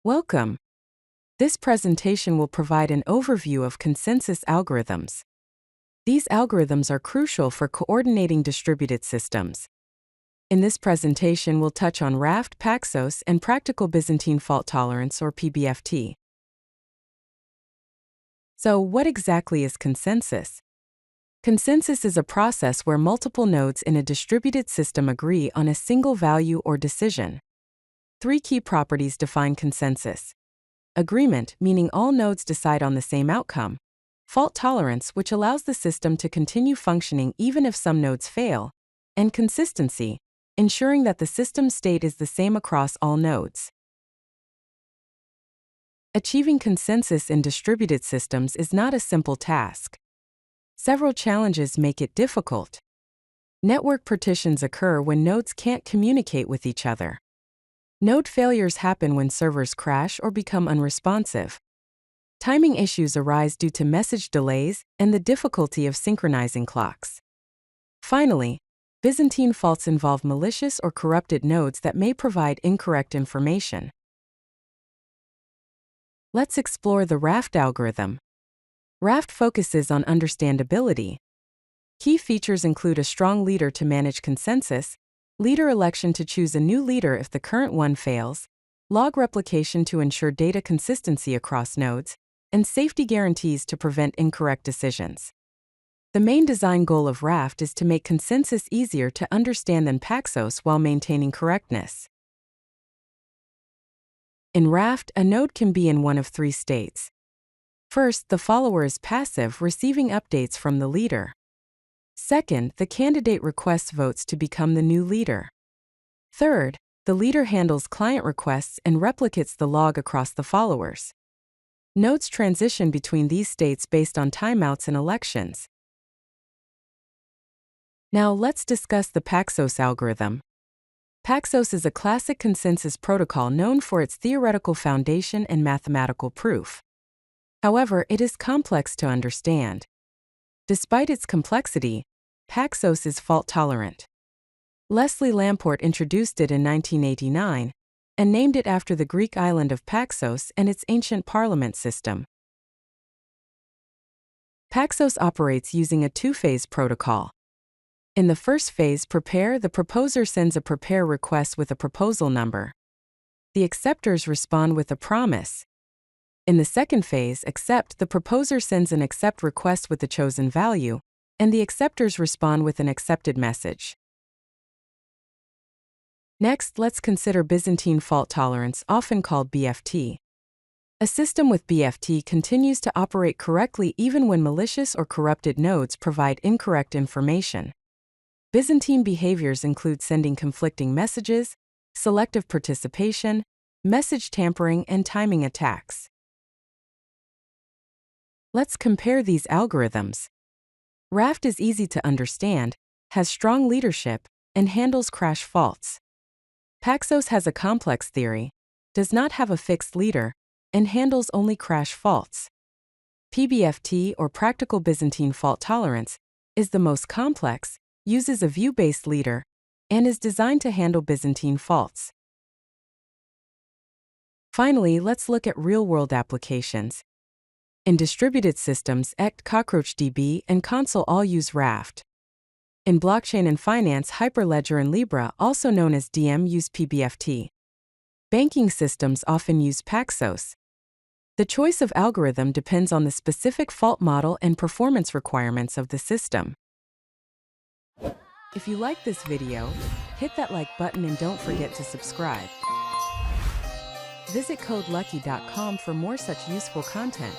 Welcome. This presentation will provide an overview of consensus algorithms. These algorithms are crucial for coordinating distributed systems. In this presentation, we'll touch on Raft, Paxos, and Practical Byzantine Fault Tolerance, or PBFT. So, what exactly is consensus? Consensus is a process where multiple nodes in a distributed system agree on a single value or decision. Three key properties define consensus: agreement, meaning all nodes decide on the same outcome; fault tolerance, which allows the system to continue functioning even if some nodes fail; and consistency, ensuring that the system state is the same across all nodes. Achieving consensus in distributed systems is not a simple task. Several challenges make it difficult. Network partitions occur when nodes can't communicate with each other. Node failures happen when servers crash or become unresponsive. Timing issues arise due to message delays and the difficulty of synchronizing clocks. Finally, Byzantine faults involve malicious or corrupted nodes that may provide incorrect information. Let's explore the Raft algorithm. Raft focuses on understandability. Key features include a strong leader to manage consensus, leader election to choose a new leader if the current one fails, log replication to ensure data consistency across nodes, and safety guarantees to prevent incorrect decisions. The main design goal of Raft is to make consensus easier to understand than Paxos while maintaining correctness. In Raft, a node can be in one of three states. First, the follower is passive, receiving updates from the leader. Second, the candidate requests votes to become the new leader. Third, the leader handles client requests and replicates the log across the followers. Nodes transition between these states based on timeouts and elections. Now let's discuss the Paxos algorithm. Paxos is a classic consensus protocol known for its theoretical foundation and mathematical proof. However, it is complex to understand. Despite its complexity, Paxos is fault-tolerant. Leslie Lamport introduced it in 1989 and named it after the Greek island of Paxos and its ancient parliament system. Paxos operates using a two-phase protocol. In the first phase, prepare, the proposer sends a prepare request with a proposal number. The acceptors respond with a promise. In the second phase, accept, the proposer sends an accept request with the chosen value, and the acceptors respond with an accepted message. Next, let's consider Byzantine fault tolerance, often called BFT. A system with BFT continues to operate correctly even when malicious or corrupted nodes provide incorrect information. Byzantine behaviors include sending conflicting messages, selective participation, message tampering, and timing attacks. Let's compare these algorithms. Raft is easy to understand, has strong leadership, and handles crash faults. Paxos has a complex theory, does not have a fixed leader, and handles only crash faults. PBFT, or Practical Byzantine Fault Tolerance, is the most complex, uses a view-based leader, and is designed to handle Byzantine faults. Finally, let's look at real-world applications. In distributed systems, CockroachDB and Consul all use Raft. In blockchain and finance, Hyperledger and Libra, also known as DM, use PBFT. Banking systems often use Paxos. The choice of algorithm depends on the specific fault model and performance requirements of the system. If you like this video, hit that like button and don't forget to subscribe. Visit CodeLucky.com for more such useful content.